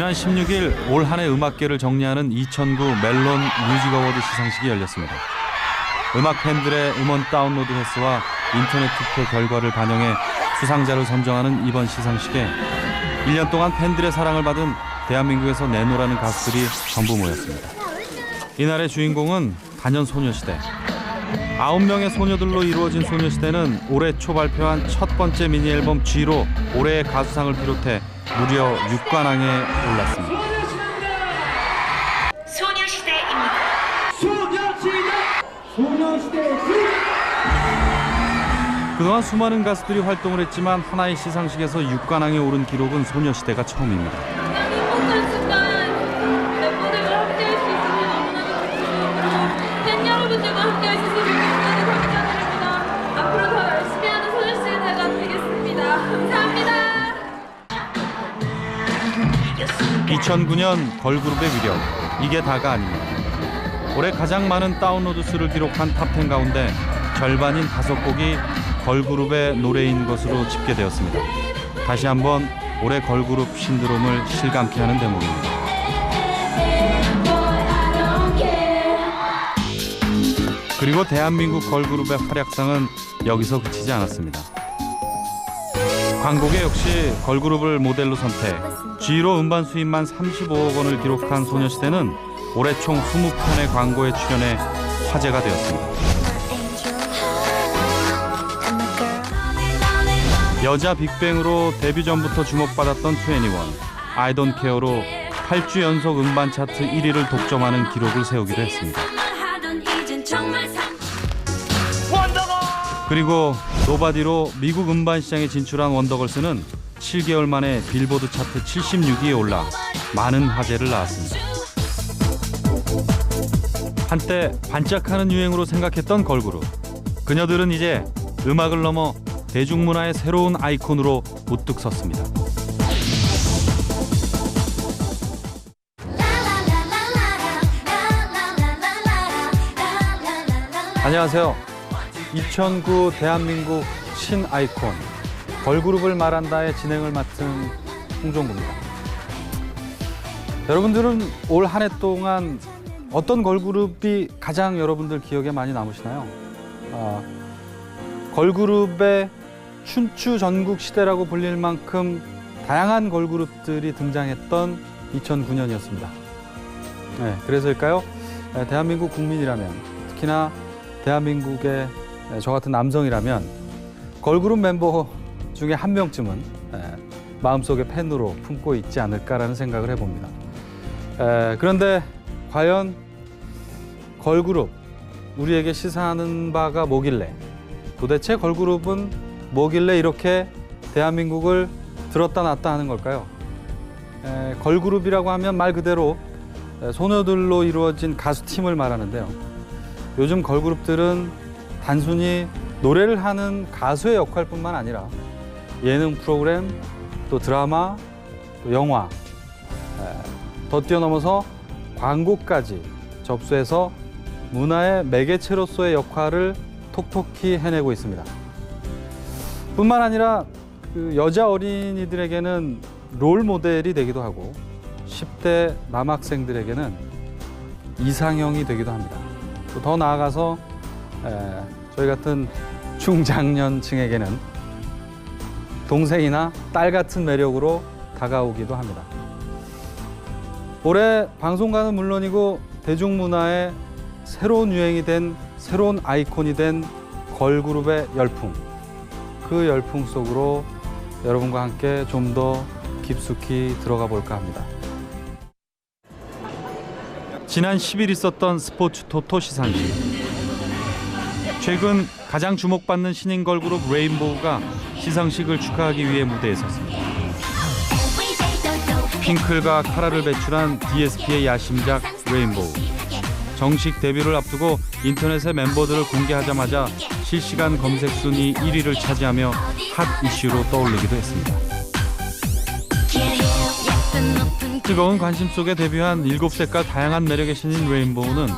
지난 16일 올 한 해 음악계를 정리하는 2009 멜론 뮤직 어워드 시상식이 열렸습니다. 음악 팬들의 음원 다운로드 횟수와 인터넷 투표 결과를 반영해 수상자를 선정하는 이번 시상식에 1년 동안 팬들의 사랑을 받은 대한민국에서 내노라는 가수들이 전부 모였습니다. 이날의 주인공은 단연 소녀시대. 9명의 소녀들로 이루어진 소녀시대는 올해 초 발표한 첫 번째 미니 앨범 G로 올해의 가수상을 비롯해 무려 6관왕에 올랐습니다. 소녀시대입니다. 소녀시대. 그동안 수많은 가수들이 활동을 했지만 하나의 시상식에서 6관왕에 오른 기록은 소녀시대가 처음입니다. 행복한 순간 멤버들과 함께할 수 있으니 너무나도 기쁘고 팬 여러분들과 함께할 수 있어서 너무나도 감사드립니다. 앞으로 더 열심히 하는 소녀시대가 되겠습니다. 감사합니다. 2009년 걸그룹의 위력, 이게 다가 아닙니다. 올해 가장 많은 다운로드 수를 기록한 탑10 가운데 절반인 5곡이 걸그룹의 노래인 것으로 집계되었습니다. 다시 한번 올해 걸그룹 신드롬을 실감케 하는 대목입니다. 그리고 대한민국 걸그룹의 활약상은 여기서 그치지 않았습니다. 광고계 역시 걸그룹을 모델로 선택, G로 음반 수입만 35억 원을 기록한 소녀시대는 올해 총 20편의 광고에 출연해 화제가 되었습니다. 여자 빅뱅으로 데뷔 전부터 주목받았던 21, I Don't Care로 8주 연속 음반 차트 1위를 독점하는 기록을 세우기도 했습니다. 그리고 노바디로 미국 음반 시장에 진출한 원더걸스는 7개월 만에 빌보드 차트 76위에 올라 많은 화제를 낳았습니다. 한때 반짝하는 유행으로 생각했던 걸그룹. 그녀들은 이제 음악을 넘어 대중문화의 새로운 아이콘으로 우뚝 섰습니다. 안녕하세요. 2009 대한민국 신아이콘 걸그룹을 말한다의 진행을 맡은 홍종구입니다. 여러분들은 올 한 해 동안 어떤 걸그룹이 가장 여러분들 기억에 많이 남으시나요? 걸그룹의 춘추 전국 시대라고 불릴 만큼 다양한 걸그룹들이 등장했던 2009년이었습니다. 네, 그래서일까요? 대한민국 국민이라면, 특히나 대한민국의 저 같은 남성이라면 걸그룹 멤버 중에 한 명쯤은 마음속에 팬으로 품고 있지 않을까라는 생각을 해봅니다. 그런데 과연 걸그룹, 우리에게 시사하는 바가 뭐길래, 도대체 걸그룹은 뭐길래 이렇게 대한민국을 들었다 놨다 하는 걸까요? 걸그룹이라고 하면 말 그대로 소녀들로 이루어진 가수팀을 말하는데요. 요즘 걸그룹들은 단순히 노래를 하는 가수의 역할뿐만 아니라 예능 프로그램, 또 드라마, 또 영화, 더 뛰어넘어서 광고까지 접수해서 문화의 매개체로서의 역할을 톡톡히 해내고 있습니다. 뿐만 아니라 그 여자 어린이들에게는 롤 모델이 되기도 하고 10대 남학생들에게는 이상형이 되기도 합니다. 또 더 나아가서 저희 같은 중장년층에게는 동생이나 딸 같은 매력으로 다가오기도 합니다. 올해 방송가는 물론이고 대중문화의 새로운 유행이 된, 새로운 아이콘이 된 걸그룹의 열풍, 그 열풍 속으로 여러분과 함께 좀 더 깊숙이 들어가 볼까 합니다. 지난 10일 있었던 스포츠 토토 시상식. 최근 가장 주목받는 신인 걸그룹 레인보우가 시상식을 축하하기 위해 무대에 섰습니다. 핑클과 카라를 배출한 DSP의 야심작 레인보우. 정식 데뷔를 앞두고 인터넷에 멤버들을 공개하자마자 실시간 검색 순위 1위를 차지하며 핫 이슈로 떠오르기도 했습니다. 뜨거운 관심 속에 데뷔한 7색깔 다양한 매력의 신인 레인보우는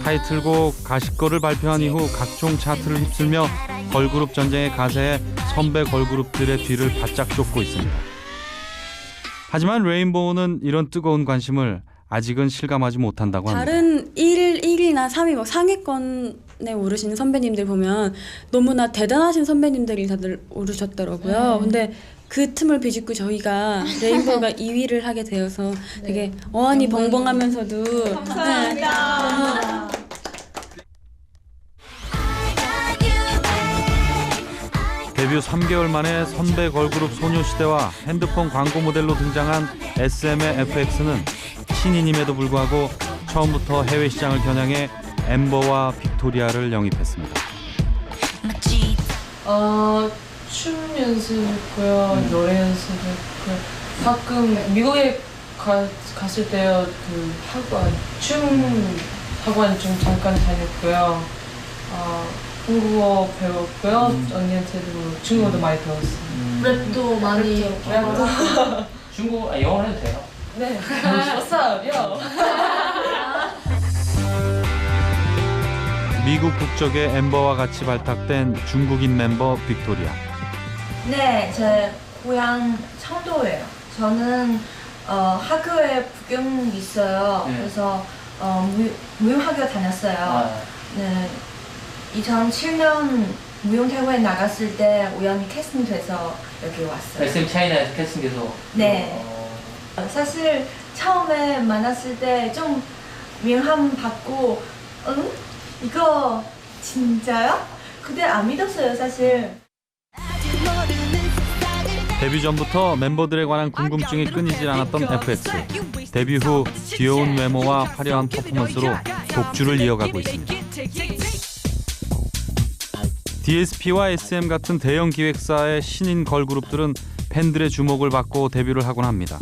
타이틀곡 가십거를 발표한 이후 각종 차트를 휩쓸며 걸그룹 전쟁의 가세에 선배 걸그룹들의 뒤를 바짝 쫓고 있습니다. 하지만 레인보우는 이런 뜨거운 관심을 아직은 실감하지 못한다고 합니다. 다른 1위나 3위 뭐 상위권에 오르시는 선배님들 보면 너무나 대단하신 선배님들이 다들 오르셨더라고요. 근데 그 틈을 비집고 저희가 레인보우가 2위를 하게 되어서 되게 어안이 벙벙하면서도 감사합니다. 데뷔 3개월 만에 선배 걸그룹 소녀시대와 핸드폰 광고 모델로 등장한 SM의 FX는 신인임에도 불구하고 처음부터 해외 시장을 겨냥해 엠버와 빅토리아를 영입했습니다. 춤 연습했고요, 노래 연습했고요. 가끔 미국에 갔을 때 그 학원, 춤 학원 좀 잠깐 다녔고요. 한국어 배웠고요. 언니한테도 중국어도 많이 배웠어요. 랩도 많이 랩도. 중국어, 영어 해도 돼요? 네. 왔어요. 미국 국적의 엠버와 같이 발탁된 중국인 멤버 빅토리아. 네, 제 고향 청도예요. 저는 학교에 부경 있어요. 네. 그래서 무용학교 다녔어요. 네, 2007년 무용태고에 나갔을 때 우연히 캐스팅 돼서 여기 왔어요. SM 차이나에서 캐스팅돼서. 네. 사실 처음에 만났을 때 좀 명함 받고 이거 진짜요? 그때 안 믿었어요, 사실. 데뷔 전부터 멤버들에 관한 궁금증이 끊이질 않았던 FX. 데뷔 후 귀여운 외모와 화려한 퍼포먼스로 독주를 이어가고 있습니다. DSP와 SM 같은 대형 기획사의 신인 걸그룹들은 팬들의 주목을 받고 데뷔를 하곤 합니다.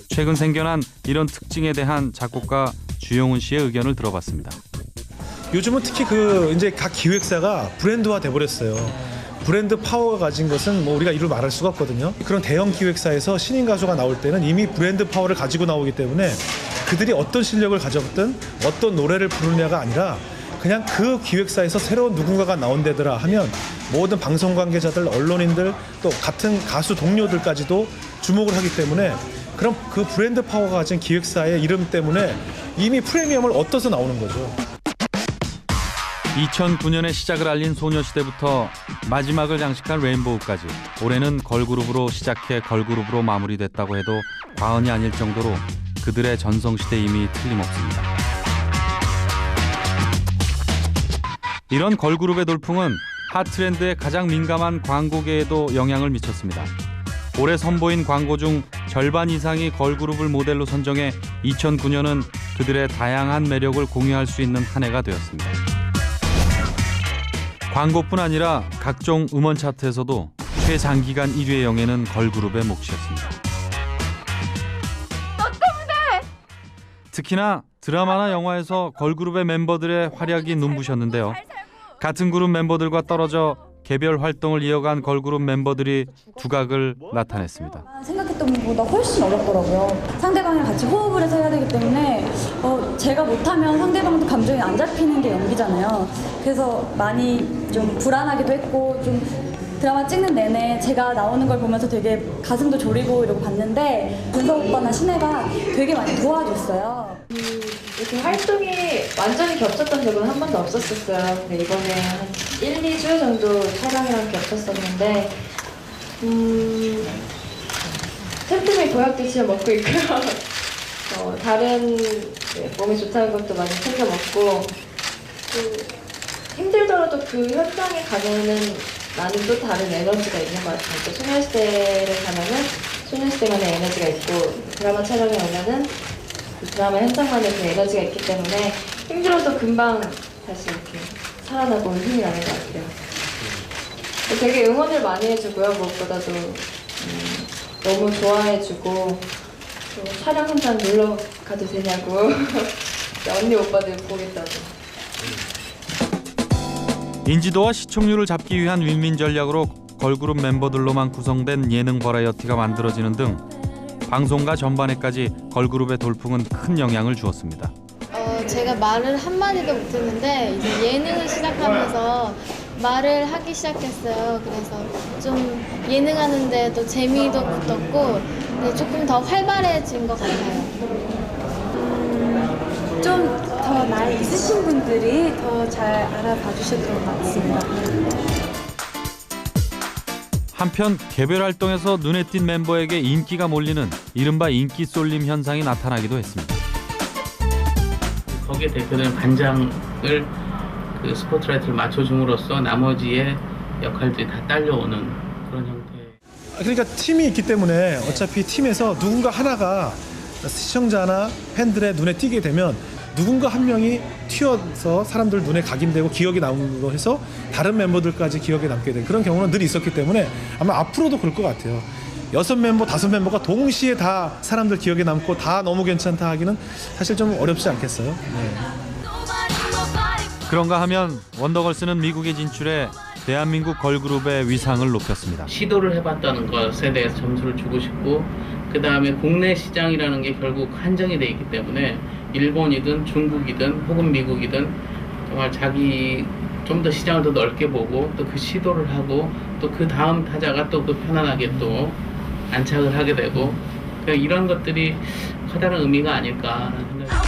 최근 생겨난 이런 특징에 대한 작곡가 주용훈 씨의 의견을 들어봤습니다. 요즘은 특히 이제 각 기획사가 브랜드화 돼버렸어요. 브랜드 파워가 가진 것은 뭐 우리가 이루 말할 수가 없거든요. 그런 대형 기획사에서 신인 가수가 나올 때는 이미 브랜드 파워를 가지고 나오기 때문에 그들이 어떤 실력을 가졌든 어떤 노래를 부르느냐가 아니라 그냥 그 기획사에서 새로운 누군가가 나온다더라 하면 모든 방송 관계자들, 언론인들 또 같은 가수 동료들까지도 주목을 하기 때문에 그럼 그 브랜드 파워가 가진 기획사의 이름 때문에 이미 프리미엄을 얻어서 나오는 거죠. 2009년에 시작을 알린 소녀시대부터 마지막을 장식한 레인보우까지 올해는 걸그룹으로 시작해 걸그룹으로 마무리됐다고 해도 과언이 아닐 정도로 그들의 전성시대 이미 틀림없습니다. 이런 걸그룹의 돌풍은 핫트렌드에 가장 민감한 광고계에도 영향을 미쳤습니다. 올해 선보인 광고 중 절반 이상이 걸그룹을 모델로 선정해 2009년은 그들의 다양한 매력을 공유할 수 있는 한 해가 되었습니다. 광고뿐 아니라 각종 음원 차트에서도 최장기간 1위의 영예는 걸그룹의 몫이었습니다. 특히나 드라마나 영화에서 걸그룹의 멤버들의 활약이 눈부셨는데요. 같은 그룹 멤버들과 떨어져 개별 활동을 이어간 걸그룹 멤버들이 두각을 나타냈습니다. 생각했던 것보다 훨씬 어렵더라고요. 상대방이랑 같이 호흡을 해서 해야 되기 때문에 제가 못하면 상대방도 감정이 안 잡히는 게 연기잖아요. 그래서 많이 좀 불안하기도 했고 좀 드라마 찍는 내내 제가 나오는 걸 보면서 되게 가슴도 졸이고 이러고 봤는데 준석 오빠나 신혜가 되게 많이 도와줬어요. 이렇게 활동이 완전히 겹쳤던 적은 한 번도 없었어요. 근데 이번에 한 1, 2주 정도 촬영이랑 겹쳤었는데 틈틈이 보약도 먹고 있고요. 다른 몸에 좋다는 것도 많이 챙겨 먹고 힘들더라도 그 현장에 가면은 나는 또 다른 에너지가 있는 것 같아요. 또 소녀시대를 가면은 소녀시대만의 에너지가 있고 드라마 촬영에 오면은 그 드라마 현장만의 그 에너지가 있기 때문에 힘들어도 금방 다시 이렇게 살아나고 힘이 나는 것 같아요. 되게 응원을 많이 해주고요. 무엇보다도 너무 좋아해주고 또 촬영 현장 놀러 가도 되냐고 언니 오빠들 보겠다고. 인지도와 시청률을 잡기 위한 윈윈 전략으로 걸그룹 멤버들로만 구성된 예능 버라이어티가 만들어지는 등 방송가 전반에까지 걸그룹의 돌풍은 큰 영향을 주었습니다. 제가 말을 한마디도 못했는데 이제 예능을 시작하면서 말을 하기 시작했어요. 그래서 좀 예능하는데 또 재미도 붙었고 네, 조금 더 활발해진 것 같아요. 좀 더 나이 있으신 분들이 더 잘 알아봐 주셨던 것 같습니다. 한편 개별 활동에서 눈에 띈 멤버에게 인기가 몰리는 이른바 인기 쏠림 현상이 나타나기도 했습니다. 거기에 대표되는 반장을 그 스포트라이트를 맞춰줌으로써 나머지의 역할들이 다 딸려오는 그런 형태. 그러니까 팀이 있기 때문에 어차피 팀에서 누군가 하나가 시청자나 팬들의 눈에 띄게 되면 누군가 한 명이 튀어서 사람들 눈에 각인되고 기억에 남으로 해서 다른 멤버들까지 기억에 남게 된 그런 경우는 늘 있었기 때문에 아마 앞으로도 그럴 것 같아요. 6멤버, 5멤버가 동시에 다 사람들 기억에 남고 다 너무 괜찮다 하기는 사실 좀 어렵지 않겠어요? 네. 그런가 하면 원더걸스는 미국에 진출해 대한민국 걸그룹의 위상을 높였습니다. 시도를 해봤다는 것에 대해서 점수를 주고 싶고 그 다음에 국내 시장이라는 게 결국 한정이 돼 있기 때문에 일본이든 중국이든 혹은 미국이든 정말 자기 좀 더 시장을 더 넓게 보고 또 그 시도를 하고 또 그 다음 타자가 또 그 편안하게 또 안착을 하게 되고 이런 것들이 커다란 의미가 아닐까라는 생각이 듭니다.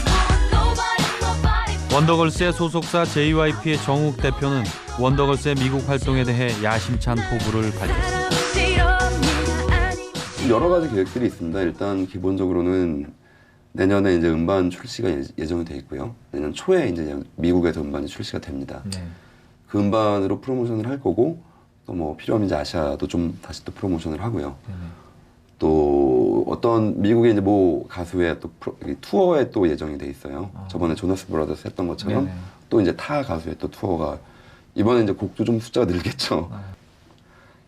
원더걸스의 소속사 JYP의 정욱 대표는 원더걸스의 미국 활동에 대해 야심찬 포부를 밝혔습니다. 여러 가지 계획들이 있습니다. 일단 기본적으로는 내년에 이제 음반 출시가 예정이 돼 있고요. 내년 초에 이제 미국에서 음반이 출시가 됩니다. 네. 그 음반으로 프로모션을 할 거고 또 뭐 필요하면 이제 아시아도 좀 다시 또 프로모션을 하고요. 또 어떤 미국의 이제 뭐 가수의 또 투어에 또 예정이 돼 있어요. 저번에 조나스 브라더스 했던 것처럼 네네. 또 이제 타 가수의 또 투어가 이번에 이제 곡도 좀 숫자가 늘겠죠.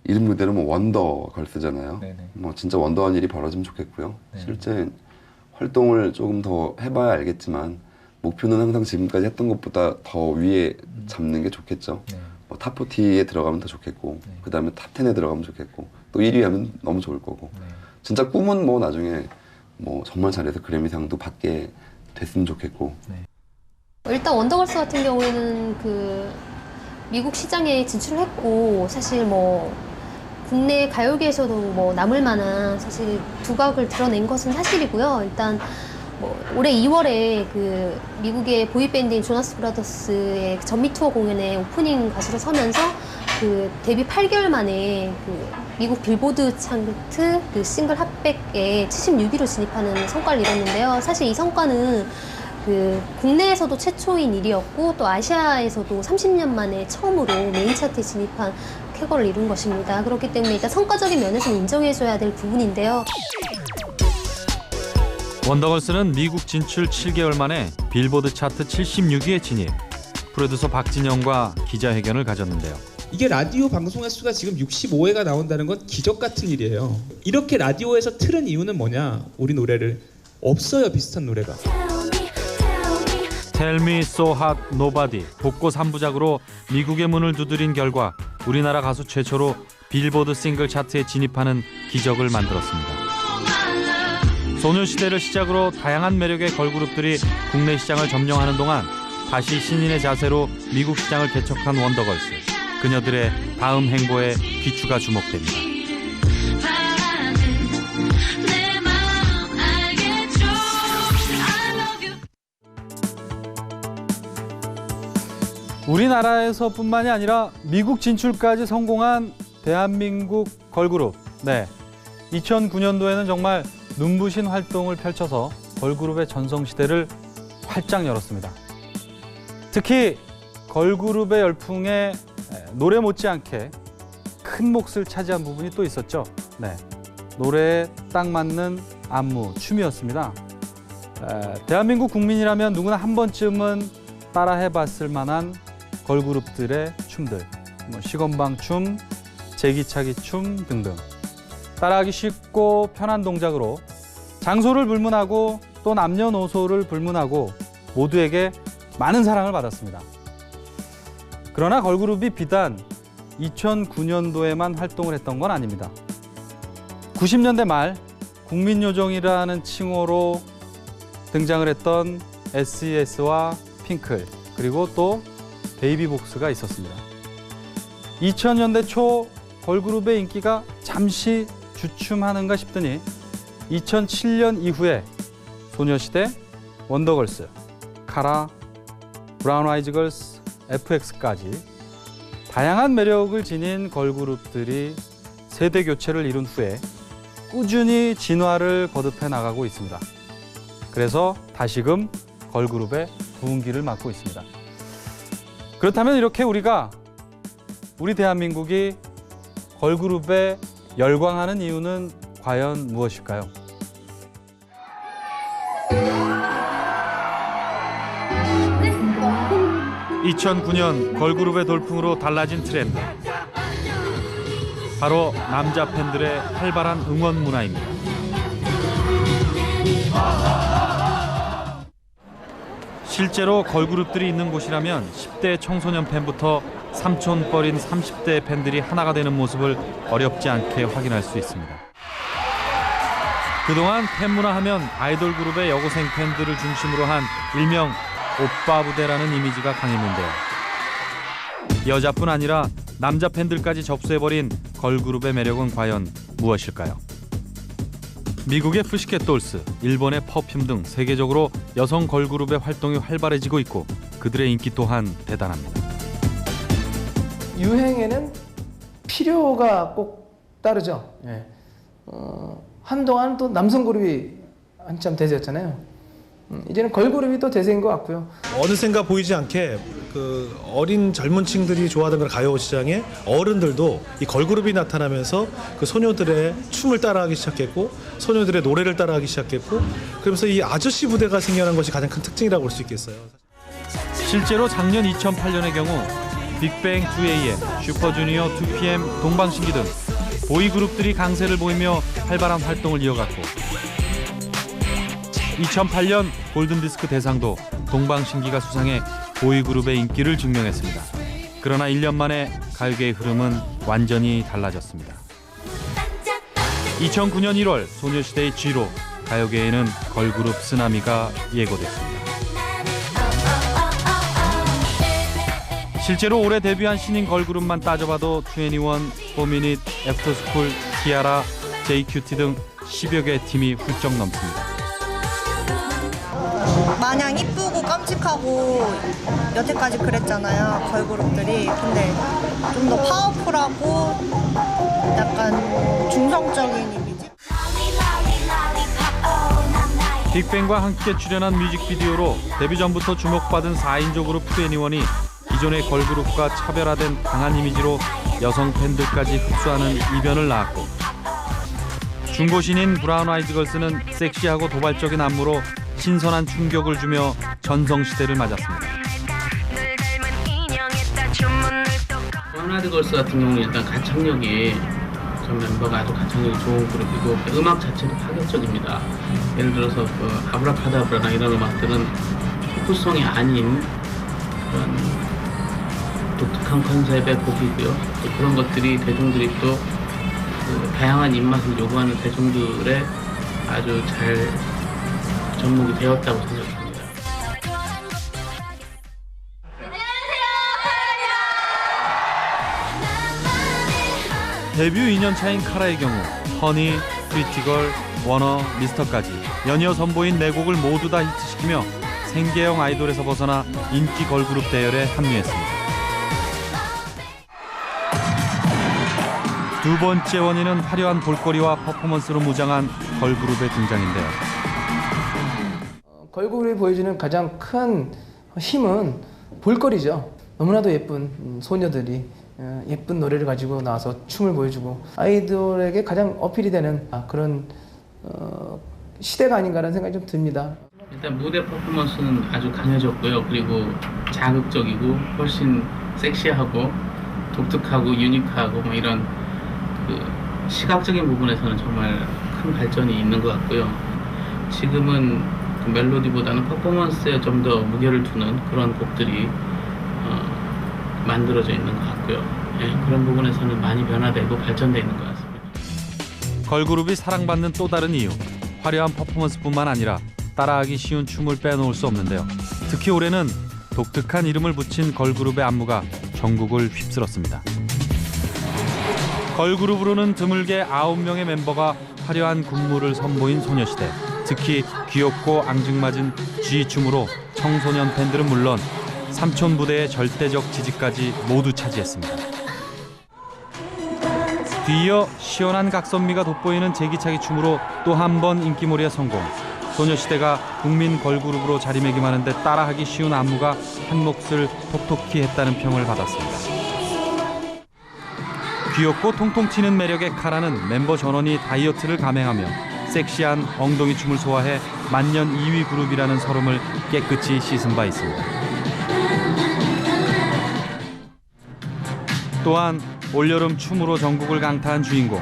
이름 그대로 뭐 원더걸스잖아요. 네네. 뭐 진짜 원더한 일이 벌어지면 좋겠고요. 네네. 실제 활동을 조금 더 해봐야 알겠지만 목표는 항상 지금까지 했던 것보다 더 위에 잡는 게 좋겠죠. 네. 뭐 탑40에 들어가면 더 좋겠고 네. 그 다음에 탑10에 들어가면 좋겠고 또 1위 하면 너무 좋을 거고 네. 진짜 꿈은 뭐 나중에 뭐 정말 잘해서 그래미상도 받게 됐으면 좋겠고. 일단 원더걸스 같은 경우에는 그 미국 시장에 진출을 했고 사실 뭐 국내 가요계에서도 뭐 남을 만한 사실 두각을 드러낸 것은 사실이고요. 일단 뭐 올해 2월에 그 미국의 보이밴드인 조나스 브라더스의 전미 투어 공연에 오프닝 가수로 서면서 그 데뷔 8개월 만에 그 미국 빌보드 차트 그 싱글 핫백에 76위로 진입하는 성과를 이뤘는데요. 사실 이 성과는 그 국내에서도 최초인 일이었고 또 아시아에서도 30년 만에 처음으로 메인 차트에 진입한 쾌거를 이룬 것입니다. 그렇기 때문에 일단 성과적인 면에서는 인정해줘야 될 부분인데요. 원더걸스는 미국 진출 7개월 만에 빌보드 차트 76위에 진입. 프로듀서 박진영과 기자회견을 가졌는데요. 이게 라디오 방송 횟수가 지금 65회가 나온다는 건 기적 같은 일이에요. 이렇게 라디오에서 틀은 이유는 뭐냐? 우리 노래를 없어요, 비슷한 노래가. Tell Me So Hot Nobody 복고 3부작으로 미국의 문을 두드린 결과 우리나라 가수 최초로 빌보드 싱글 차트에 진입하는 기적을 만들었습니다. 소녀시대를 시작으로 다양한 매력의 걸그룹들이 국내 시장을 점령하는 동안 다시 신인의 자세로 미국 시장을 개척한 원더걸스. 그녀들의 다음 행보에 귀추가 주목됩니다. 우리나라에서뿐만이 아니라 미국 진출까지 성공한 대한민국 걸그룹. 네, 2009년도에는 정말 눈부신 활동을 펼쳐서 걸그룹의 전성시대를 활짝 열었습니다. 특히 걸그룹의 열풍에 노래 못지않게 큰 몫을 차지한 부분이 또 있었죠. 네, 노래에 딱 맞는 안무, 춤이었습니다. 대한민국 국민이라면 누구나 한 번쯤은 따라해봤을 만한 걸그룹들의 춤들, 시건방춤, 제기차기 춤 등등. 따라하기 쉽고 편한 동작으로 장소를 불문하고 또 남녀노소를 불문하고 모두에게 많은 사랑을 받았습니다. 그러나 걸그룹이 비단 2009년도에만 활동을 했던 건 아닙니다. 90년대 말 국민요정이라는 칭호로 등장을 했던 SES와 핑클, 그리고 또 베이비복스가 있었습니다. 2000년대 초 걸그룹의 인기가 잠시 주춤하는가 싶더니 2007년 이후에 소녀시대, 원더걸스, 카라, 브라운 아이즈 걸스, FX까지 다양한 매력을 지닌 걸그룹들이 세대 교체를 이룬 후에 꾸준히 진화를 거듭해 나가고 있습니다. 그래서 다시금 걸그룹의 부흥기를 맞고 있습니다. 그렇다면 이렇게 우리 대한민국이 걸그룹에 열광하는 이유는 과연 무엇일까요? (2009년) 걸그룹의 돌풍으로 달라진 트렌드. 바로 남자 팬들의 활발한 응원 문화입니다. 실제로 걸그룹들이 있는 곳이라면 10대 청소년 팬부터 삼촌뻘인 30대 팬들이 하나가 되는 모습을 어렵지 않게 확인할 수 있습니다. 그동안 팬문화 하면 아이돌 그룹의 여고생 팬들을 중심으로 한 일명 오빠 부대라는 이미지가 강했는데요. 여자뿐 아니라 남자 팬들까지 접수해버린 걸그룹의 매력은 과연 무엇일까요? 미국의 푸시캣 돌스, 일본의 퍼퓸 등 세계적으로 여성 걸그룹의 활동이 활발해지고 있고 그들의 인기 또한 대단합니다. 유행에는 필요가 꼭 따르죠. 예. 한동안 또 남성 그룹이 한참 대세였잖아요. 이제는 걸그룹이 또 대세인 것 같고요. 어느샌가 보이지 않게 그 어린 젊은 층들이 좋아하던 가요 시장에 어른들도 이 걸그룹이 나타나면서 그 소녀들의 춤을 따라하기 시작했고 소녀들의 노래를 따라하기 시작했고 그러면서 이 아저씨 부대가 생겨난 것이 가장 큰 특징이라고 볼 수 있겠어요. 실제로 작년 2008년의 경우 빅뱅 2AM, 슈퍼주니어 2PM, 동방신기 등 보이그룹들이 강세를 보이며 활발한 활동을 이어갔고 2008년 골든디스크 대상도 동방신기가 수상해 보이그룹의 인기를 증명했습니다. 그러나 1년 만에 가요계의 흐름은 완전히 달라졌습니다. 2009년 1월 소녀시대의 G로 가요계에는 걸그룹 쓰나미가 예고됐습니다. 실제로 올해 데뷔한 신인 걸그룹만 따져봐도 21, 4미닛, 애프터스쿨, 티아라, JQT 등 10여 개의 팀이 훌쩍 넘습니다. 마냥 이쁘고 깜찍하고 여태까지 그랬잖아요, 걸그룹들이. 근데 좀 더 파워풀하고 약간 중성적인 이미지? 빅뱅과 함께 출연한 뮤직비디오로 데뷔 전부터 주목받은 4인조 그룹 21이 기존의 걸그룹과 차별화된 강한 이미지로 여성 팬들까지 흡수하는 이변을 낳았고 중고신인 브라운 아이즈 걸스는 섹시하고 도발적인 안무로 신선한 충격을 주며 전성시대를 맞았습니다. 브라운 아이즈 걸스 같은 경우는 일단 가창력이 전 멤버가 아주 가창력이 좋은 그룹이고 음악 자체도 파격적입니다. 예를 들어서 그 아브라카다브라나 이런 음악들은 포크송이 아닌 그런 독특한 컨셉의 곡이고요. 또 그런 것들이 대중들이 또 그 다양한 입맛을 요구하는 대중들의 아주 잘 접목이 되었다고 생각합니다. 데뷔 2년 차인 카라의 경우 허니, 프리티걸, 워너, 미스터까지 연이어 선보인 4곡을 모두 다 히트시키며 생계형 아이돌에서 벗어나 인기 걸그룹 대열에 합류했습니다. 두 번째 원인은 화려한 볼거리와 퍼포먼스로 무장한 걸그룹의 등장인데요. 걸그룹이 보여주는 가장 큰 힘은 볼거리죠. 너무나도 예쁜 소녀들이 예쁜 노래를 가지고 나와서 춤을 보여주고 아이돌에게 가장 어필이 되는 그런 시대가 아닌가라는 생각이 좀 듭니다. 일단 무대 퍼포먼스는 아주 강해졌고요. 그리고 자극적이고 훨씬 섹시하고 독특하고 유니크하고 뭐 이런 그 시각적인 부분에서는 정말 큰 발전이 있는 것 같고요. 지금은 그 멜로디보다는 퍼포먼스에 좀 더 무게를 두는 그런 곡들이 만들어져 있는 것 같고요. 예, 그런 부분에서는 많이 변화되고 발전되어 있는 것 같습니다. 걸그룹이 사랑받는 또 다른 이유, 화려한 퍼포먼스뿐만 아니라 따라하기 쉬운 춤을 빼놓을 수 없는데요. 특히 올해는 독특한 이름을 붙인 걸그룹의 안무가 전국을 휩쓸었습니다. 걸그룹으로는 드물게 9명의 멤버가 화려한 군무를 선보인 소녀시대. 특히 귀엽고 앙증맞은 G춤으로 청소년 팬들은 물론 삼촌 부대의 절대적 지지까지 모두 차지했습니다. 뒤이어 시원한 각선미가 돋보이는 제기차기 춤으로 또 한 번 인기몰이에 성공. 소녀시대가 국민 걸그룹으로 자리매김하는 데 따라하기 쉬운 안무가 한 몫을 톡톡히 했다는 평을 받았습니다. 귀엽고 통통 튀는 매력의 카라는 멤버 전원이 다이어트를 감행하며 섹시한 엉덩이 춤을 소화해 만년 2위 그룹이라는 서름을 깨끗이 씻은 바 있습니다. 또한 올여름 춤으로 전국을 강타한 주인공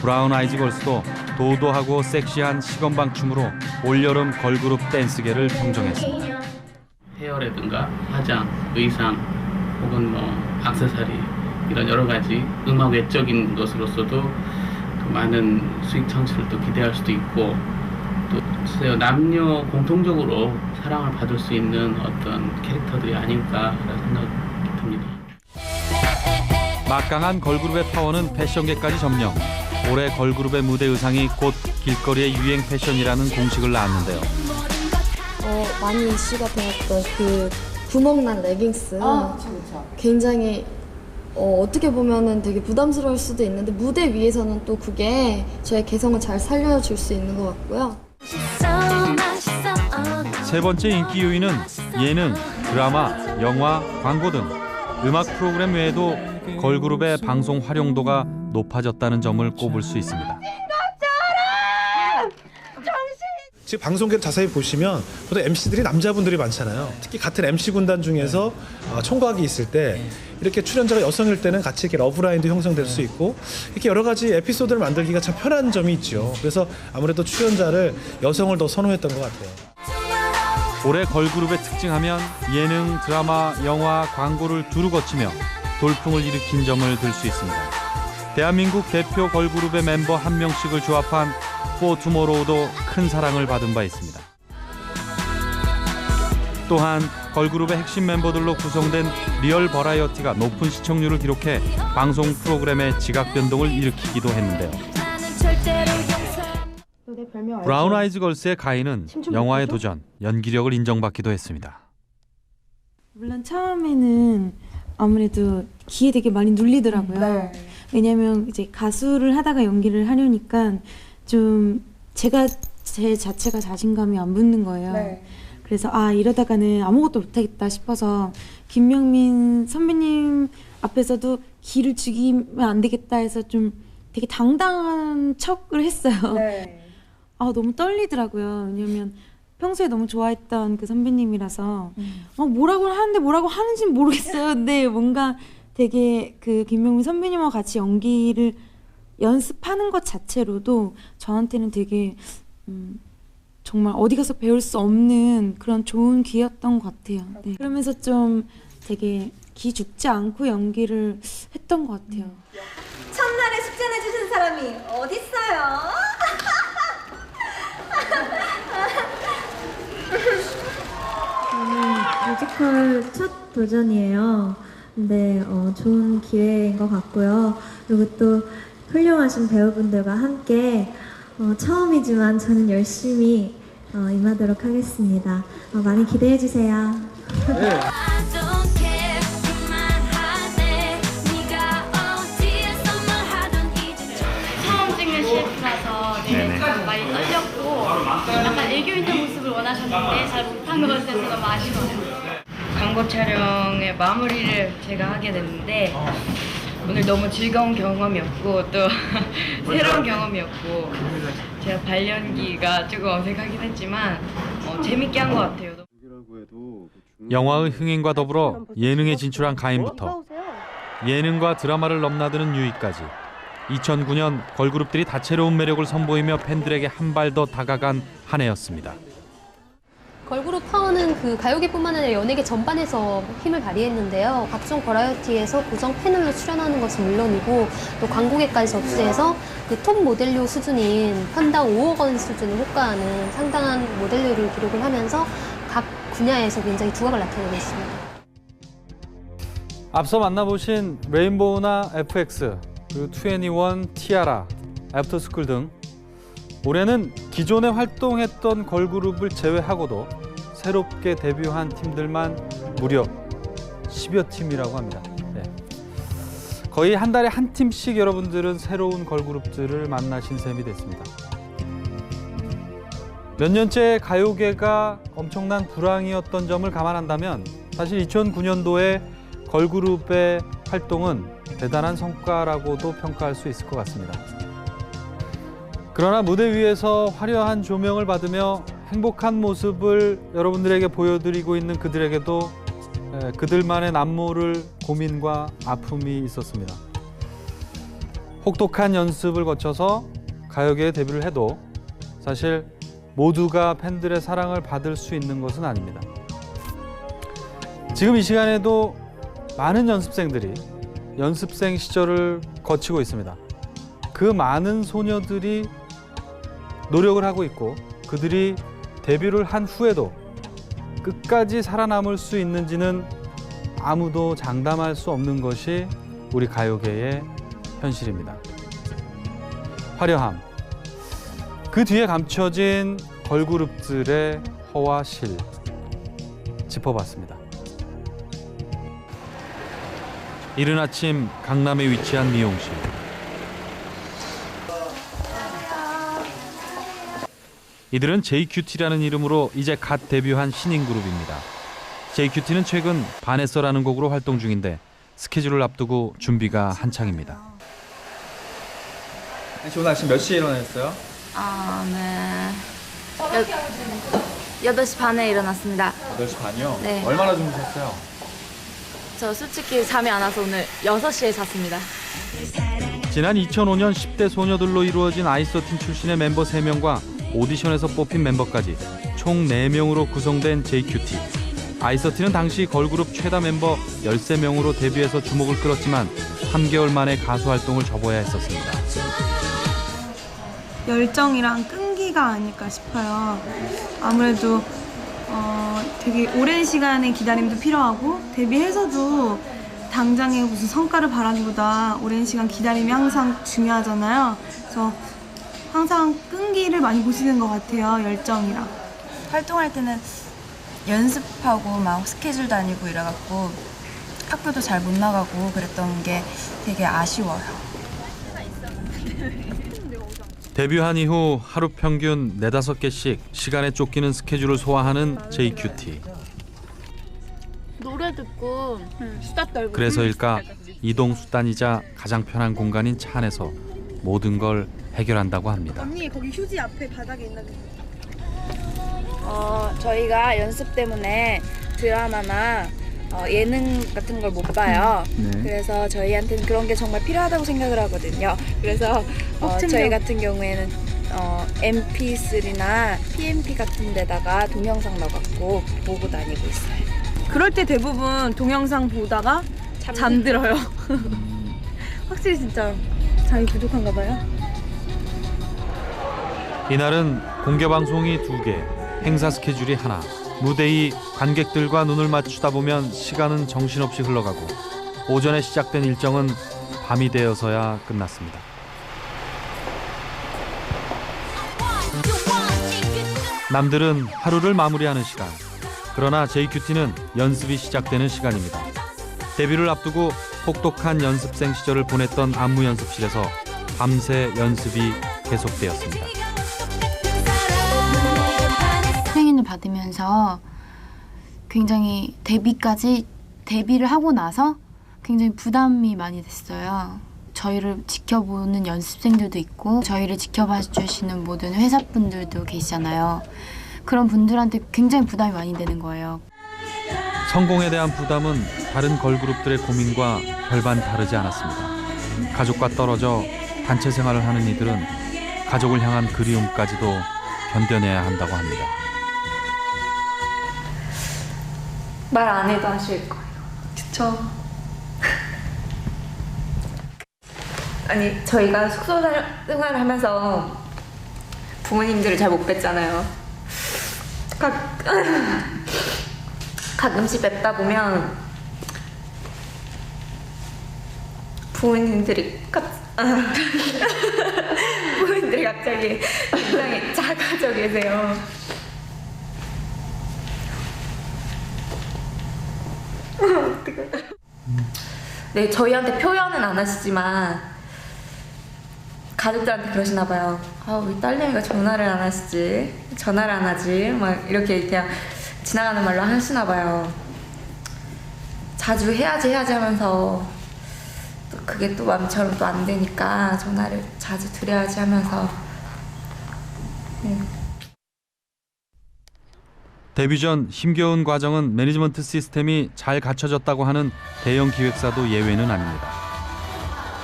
브라운 아이즈 걸스도 도도하고 섹시한 시건방 춤으로 올여름 걸그룹 댄스계를 평정했습니다. 헤어라든가 화장, 의상 혹은 뭐 액세서리 이런 여러 가지 음악 외적인 것으로서도 그 많은 수익 창출을 또 기대할 수도 있고 또 남녀 공통적으로 사랑을 받을 수 있는 어떤 캐릭터들이 아닐까라는 생각이 듭니다. 막강한 걸그룹의 파워는 패션계까지 점령. 올해 걸그룹의 무대 의상이 곧 길거리의 유행 패션이라는 공식을 낳았는데요. 많이 이슈가 되었던 그 구멍난 레깅스. 굉장히 어떻게 보면은 되게 부담스러울 수도 있는데 무대 위에서는 또 그게 저의 개성을 잘 살려줄 수 있는 것 같고요. 세 번째 인기 요인은 예능, 드라마, 영화, 광고 등 음악 프로그램 외에도 걸그룹의 방송 활용도가 높아졌다는 점을 꼽을 수 있습니다. 지금 방송계를 자세히 보시면 보통 MC들이 남자분들이 많잖아요. 특히 같은 MC 군단 중에서 총각이 있을 때 이렇게 출연자가 여성일 때는 같이 이렇게 러브라인도 형성될 수 있고 이렇게 여러 가지 에피소드를 만들기가 참 편한 점이 있죠. 그래서 아무래도 출연자를 여성을 더 선호했던 것 같아요. 올해 걸그룹의 특징하면 예능, 드라마, 영화, 광고를 두루 거치며 돌풍을 일으킨 점을 들 수 있습니다. 대한민국 대표 걸그룹의 멤버 한 명씩을 조합한 포투모로우도 큰 사랑을 받은 바 있습니다. 또한 걸그룹의 핵심 멤버들로 구성된 리얼 버라이어티가 높은 시청률을 기록해 방송 프로그램의 지각 변동을 일으키기도 했는데요. 브라운 아이즈 걸스의 가인은 영화의 도전, 연기력을 인정받기도 했습니다. 물론 처음에는 아무래도 귀에 되게 많이 눌리더라고요. 왜냐면 이제 가수를 하다가 연기를 하려니까 좀 제 자체가 자신감이 안 붙는 거예요. 그래서 이러다가는 아무것도 못하겠다 싶어서 김명민 선배님 앞에서도 기를 죽이면 안 되겠다 해서 좀 되게 당당한 척을 했어요. 너무 떨리더라고요. 왜냐면 평소에 너무 좋아했던 그 선배님이라서 뭐라고 하는데 뭐라고 하는지는 모르겠어요. 근데 뭔가 되게 그 김명민 선배님과 같이 연기를 연습하는 것 자체로도 저한테는 되게 정말 어디 가서 배울 수 없는 그런 좋은 기회였던 것 같아요. 네. 그러면서 좀 되게 기 죽지 않고 연기를 했던 것 같아요. 첫날에 숙제내주신 사람이 어딨어요? 저는 뮤지컬 첫 도전이에요. 근데 좋은 기회인 것 같고요. 그리고 또 훌륭하신 배우분들과 함께 처음이지만 저는 열심히 임하도록 하겠습니다. 많이 기대해 주세요. 네. 처음 찍는 CF라서 되게 많이 떨렸고 약간 애교 있는 모습을 원하셨는데 잘 못한 것 같아서 너무 아쉬워요. 광고 촬영의 마무리를 제가 하게 됐는데 오늘 너무 즐거운 경험이었고 또 새로운 경험이었고 제가 발연기가 조금 어색하긴 했지만 재밌게 한 것 같아요. 영화의 흥행과 더불어 예능에 진출한 가인부터 예능과 드라마를 넘나드는 유희까지 2009년 걸그룹들이 다채로운 매력을 선보이며 팬들에게 한 발 더 다가간 한 해였습니다. 걸그룹 파워는 그 가요계뿐만 아니라 연예계 전반에서 힘을 발휘했는데요. 각종 버라이어티에서 고정 패널로 출연하는 것은 물론이고 또 광고계까지 접수해서 그 톱 모델료 수준인 편당 5억 원 수준을 호가하는 상당한 모델료를 기록을 하면서 각 분야에서 굉장히 두각을 나타내고 있습니다. 앞서 만나보신 레인보우나 FX, 그리고 21, 티아라, 애프터스쿨 등 올해는 기존에 활동했던 걸그룹을 제외하고도 새롭게 데뷔한 팀들만 무려 10여 팀이라고 합니다. 네. 거의 한 달에 한 팀씩 여러분들은 새로운 걸그룹들을 만나신 셈이 됐습니다. 몇 년째 가요계가 엄청난 불황이었던 점을 감안한다면 사실 2009년도에 걸그룹의 활동은 대단한 성과라고도 평가할 수 있을 것 같습니다. 그러나 무대 위에서 화려한 조명을 받으며 행복한 모습을 여러분들에게 보여드리고 있는 그들에게도 그들만의 남모를 고민과 아픔이 있었습니다. 혹독한 연습을 거쳐서 가요계에 데뷔를 해도 사실 모두가 팬들의 사랑을 받을 수 있는 것은 아닙니다. 지금 이 시간에도 많은 연습생들이 연습생 시절을 거치고 있습니다. 그 많은 소녀들이 노력을 하고 있고 그들이 데뷔를 한 후에도 끝까지 살아남을 수 있는지는 아무도 장담할 수 없는 것이 우리 가요계의 현실입니다. 화려함, 그 뒤에 감춰진 걸그룹들의 허와 실 짚어봤습니다. 이른 아침 강남에 위치한 미용실. 이들은 JQT라는 이름으로 이제 갓 데뷔한 신인 그룹입니다. JQT는 최근 반했어라는 곡으로 활동 중인데 스케줄을 앞두고 준비가 한창입니다. 오늘 아침 몇 시에 일어나셨어요? 네. 8시 반에 일어났습니다. 8시 반이요? 네. 얼마나 주무셨어요? 저 솔직히 잠이 안 와서 오늘 6시에 잤습니다. 지난 2005년 10대 소녀들로 이루어진 아이서틴 출신의 멤버 3명과 오디션에서 뽑힌 멤버까지 총 4명으로 구성된 JQT. 아이서틴은 당시 걸그룹 최다 멤버 13명으로 데뷔해서 주목을 끌었지만 3개월 만에 가수 활동을 접어야 했었습니다. 열정이랑 끈기가 아닐까 싶어요. 아무래도 되게 오랜 시간의 기다림도 필요하고 데뷔해서도 당장에 무슨 성과를 바라기보다 오랜 시간 기다림이 항상 중요하잖아요. 그래서 항상 끈기를 많이 보시는 것 같아요. 열정이랑. 활동할 때는 연습하고 막 스케줄 다니고 이래갖고 학교도 잘 못 나가고 그랬던 게 되게 아쉬워요. 데뷔한 이후 하루 평균 4-5개씩 시간에 쫓기는 스케줄을 소화하는 JQT. 노래 듣고 수다 떨고. 그래서일까 이동 수단이자 가장 편한 공간인 차 안에서 모든 걸 해결한다고 합니다. 언니 거기 휴지 앞에 바닥에 있는 저희가 연습 때문에 드라마나 예능 같은 걸 못 봐요. 그래서 저희한테는 그런 게 정말 필요하다고 생각을 하거든요. 그래서 저희 같은 경우에는 MP3나 PMP 같은 데다가 동영상 넣어갖고 보고 다니고 있어요. 그럴 때 대부분 동영상 보다가 잠들어요. 확실히 진짜 잠이 부족한가 봐요. 이날은 공개 방송이 2개, 행사 스케줄이 하나. 무대의 관객들과 눈을 맞추다 보면 시간은 정신없이 흘러가고 오전에 시작된 일정은 밤이 되어서야 끝났습니다. 남들은 하루를 마무리하는 시간. 그러나 JQT는 연습이 시작되는 시간입니다. 데뷔를 앞두고 혹독한 연습생 시절을 보냈던 안무 연습실에서 밤새 연습이 계속되었습니다. 트레이닝을 받으면서 굉장히 데뷔를 하고 나서 굉장히 부담이 많이 됐어요. 저희를 지켜보는 연습생들도 있고 저희를 지켜봐 주시는 모든 회사분들도 계시잖아요. 그런 분들한테 굉장히 부담이 많이 되는 거예요. 성공에 대한 부담은 다른 걸그룹들의 고민과 별반 다르지 않았습니다. 가족과 떨어져 단체 생활을 하는 이들은 가족을 향한 그리움까지도 견뎌내야 한다고 합니다. 말 안 해도 아실 거예요. 그쵸. 아니 저희가 숙소 생활을 하면서 부모님들을 잘 못 뵀잖아요. 가끔씩 뵙다 보면 부모님들이 부모님들이 갑자기 굉장히 작아져 계세요. 네, 저희한테 표현은 안 하시지만 가족들한테 그러시나 봐요. 아, 우리 딸내미가 전화를 안 하시지, 전화를 안 하지, 막 이렇게 그냥 지나가는 말로 하시나 봐요. 자주 해야지 하면서 또 그게 또 마음처럼 또 안 되니까 전화를 자주 드려야지 하면서. 데뷔 전 힘겨운 과정은 매니지먼트 시스템이 잘 갖춰졌다고 하는 대형 기획사도 예외는 아닙니다.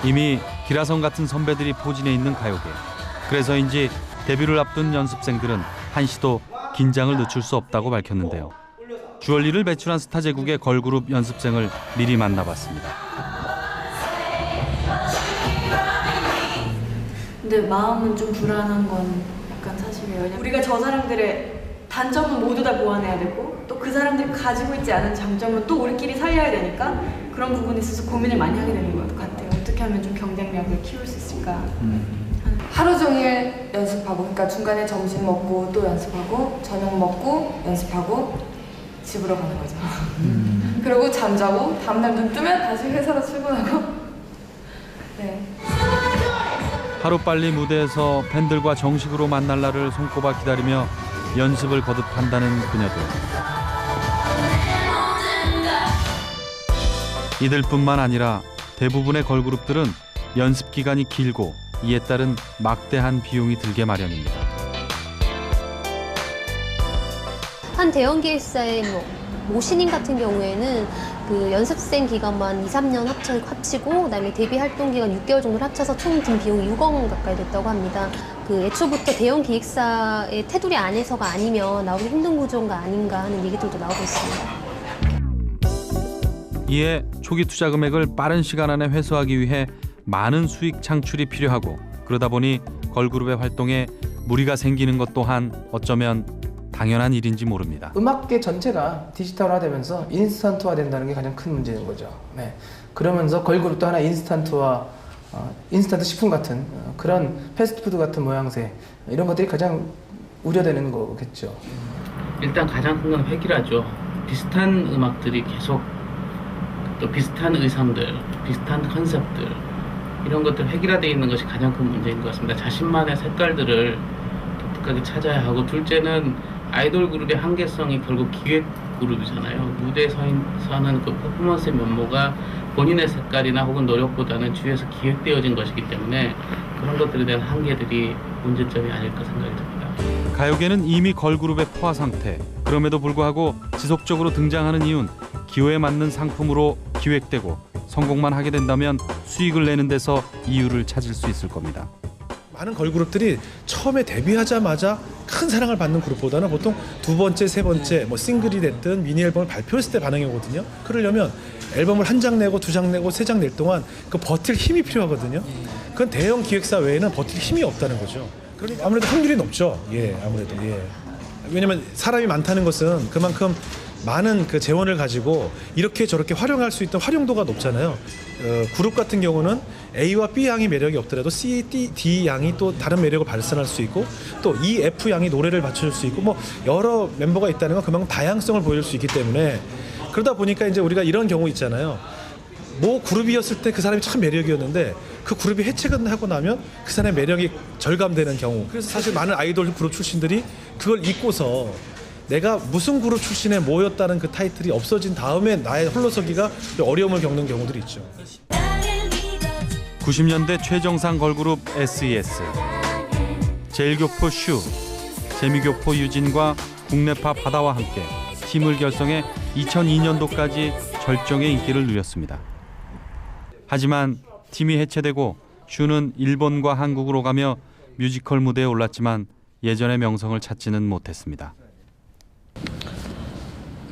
이미 기라성 같은 선배들이 포진해 있는 가요계. 그래서인지 데뷔를 앞둔 연습생들은 한시도 긴장을 늦출 수 없다고 밝혔는데요. 주얼리를 배출한 스타 제국의 걸그룹 연습생을 미리 만나봤습니다. 근데 마음은 좀 불안한 건 약간 사실이에요. 왜냐면 우리가 저 사람들의 단점은 모두 다 보완해야 되고 또 그 사람들이 가지고 있지 않은 장점은 또 우리끼리 살려야 되니까 그런 부분에 있어서 고민을 많이 하게 되는 것 같아요. 어떻게 하면 좀 경쟁력을 키울 수 있을까. 하루 종일 연습하고, 그러니까 중간에 점심 먹고 또 연습하고, 저녁 먹고 연습하고 집으로 가는 거죠. 그리고 잠자고 다음날 눈 뜨면 다시 회사로 출근하고. 네. 하루빨리 무대에서 팬들과 정식으로 만날 날을 손꼽아 기다리며 연습을 거듭한다는 그녀들. 이들뿐만 아니라 대부분의 걸그룹들은 연습 기간이 길고 이에 따른 막대한 비용이 들게 마련입니다. 한 대형 기획사의 모신인 같은 경우에는 그 연습생 기간만 2, 3년 합치고 그다음에 데뷔 활동 기간 6개월 정도를 합쳐서 총 든 비용이 6억 가까이 됐다고 합니다. 그 애초부터 대형 기획사의 테두리 안에서가 아니면 나오기 힘든 구조가 아닌가 하는 얘기들도 나오고 있습니다. 이에 초기 투자 금액을 빠른 시간 안에 회수하기 위해 많은 수익 창출이 필요하고, 그러다 보니 걸그룹의 활동에 무리가 생기는 것 또한 어쩌면 당연한 일인지 모릅니다. 음악계 전체가 디지털화되면서 인스턴트화 된다는 게 가장 큰 문제인 거죠. 네. 그러면서 걸그룹도 하나 인스턴트화, 인스턴트 식품 같은 그런 패스트푸드 같은 모양새, 이런 것들이 가장 우려되는 거겠죠. 일단 가장 큰 건 획일화죠. 비슷한 음악들이 계속, 또 비슷한 의상들, 비슷한 컨셉들, 이런 것들 획일화되어 있는 것이 가장 큰 문제인 것 같습니다. 자신만의 색깔들을 독특하게 찾아야 하고, 둘째는 아이돌 그룹의 한계성이 결국 기획 그룹이잖아요. 무대에 서는 그 퍼포먼스의 면모가 본인의 색깔이나 혹은 노력보다는 주위에서 기획되어진 것이기 때문에 그런 것들에 대한 한계들이 문제점이 아닐까 생각이 듭니다. 가요계는 이미 걸그룹의 포화 상태. 그럼에도 불구하고 지속적으로 등장하는 이유는 기호에 맞는 상품으로 기획되고 성공만 하게 된다면 수익을 내는 데서 이유를 찾을 수 있을 겁니다. 많은 걸그룹들이 처음에 데뷔하자마자 큰 사랑을 받는 그룹보다는 보통 두 번째, 세 번째 뭐 싱글이 됐든 미니 앨범을 발표했을 때 반응이 오거든요. 그러려면 앨범을 한 장 내고 두 장 내고 세 장 낼 동안 그 버틸 힘이 필요하거든요. 그건 대형 기획사 외에는 버틸 힘이 없다는 거죠. 그러니까 아무래도 확률이 높죠. 아무래도 왜냐면 사람이 많다는 것은 그만큼 많은 그 재원을 가지고 이렇게 저렇게 활용할 수 있던 활용도가 높잖아요. 그룹 같은 경우는 A와 B 양이 매력이 없더라도 C, D 양이 또 다른 매력을 발산할 수 있고, 또 E, F 양이 노래를 맞출 수 있고, 뭐 여러 멤버가 있다는 건 그만큼 다양성을 보여줄 수 있기 때문에, 그러다 보니까 이제 우리가 이런 경우 있잖아요. 뭐 그룹이었을 때 그 사람이 참 매력이었는데 그 그룹이 해체가 하고 나면 그 사람의 매력이 절감되는 경우. 그래서 사실 많은 아이돌 그룹 출신들이 그걸 잊고서 내가 무슨 그룹 출신에 뭐였다는 그 타이틀이 없어진 다음에 나의 홀로서기가 어려움을 겪는 경우들이 있죠. 90년대 최정상 걸그룹 SES, 제일교포 슈, 재미교포 유진과 국내파 바다와 함께 팀을 결성해 2002년도까지 절정의 인기를 누렸습니다. 하지만 팀이 해체되고 슈는 일본과 한국으로 가며 뮤지컬 무대에 올랐지만 예전의 명성을 찾지는 못했습니다.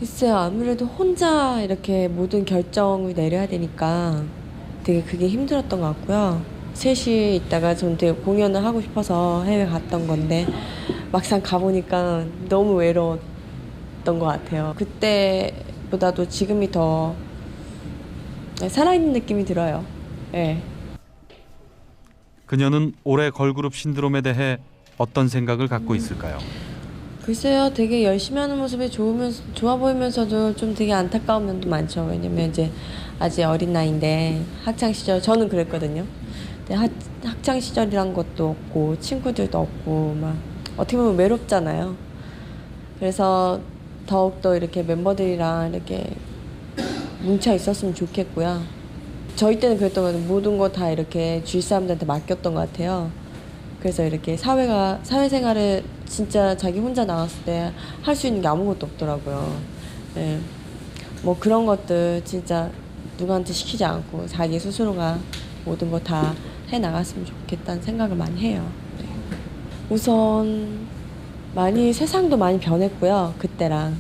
글쎄요, 아무래도 혼자 이렇게 모든 결정을 내려야 되니까 되게 그게 힘들었던 것 같고요. 셋이 있다가 전 되게 공연을 하고 싶어서 해외 갔던 건데 막상 가보니까 너무 외로웠던 것 같아요. 그때보다도 지금이 더 살아있는 느낌이 들어요. 네. 그녀는 올해 걸그룹 신드롬에 대해 어떤 생각을 갖고 있을까요? 글쎄요, 되게 열심히 하는 모습이 좋아 보이면서도 좀 되게 안타까운 면도 많죠. 왜냐면 이제 아직 어린 나이인데 학창 시절 저는 그랬거든요. 근데 학창 시절이란 것도 없고 친구들도 없고 막 어떻게 보면 외롭잖아요. 그래서 더욱더 이렇게 멤버들이랑 이렇게 뭉쳐 있었으면 좋겠고요. 저희 때는 그랬던 것 같아요. 모든 거 다 이렇게 주위 사람들한테 맡겼던 것 같아요. 그래서 이렇게 사회생활을 진짜 자기 혼자 나왔을 때 할 수 있는 게 아무것도 없더라고요. 네. 뭐 그런 것들 진짜 누구한테 시키지 않고 자기 스스로가 모든 거 다 해나갔으면 좋겠다는 생각을 많이 해요. 네. 우선 많이 세상도 많이 변했고요. 그때랑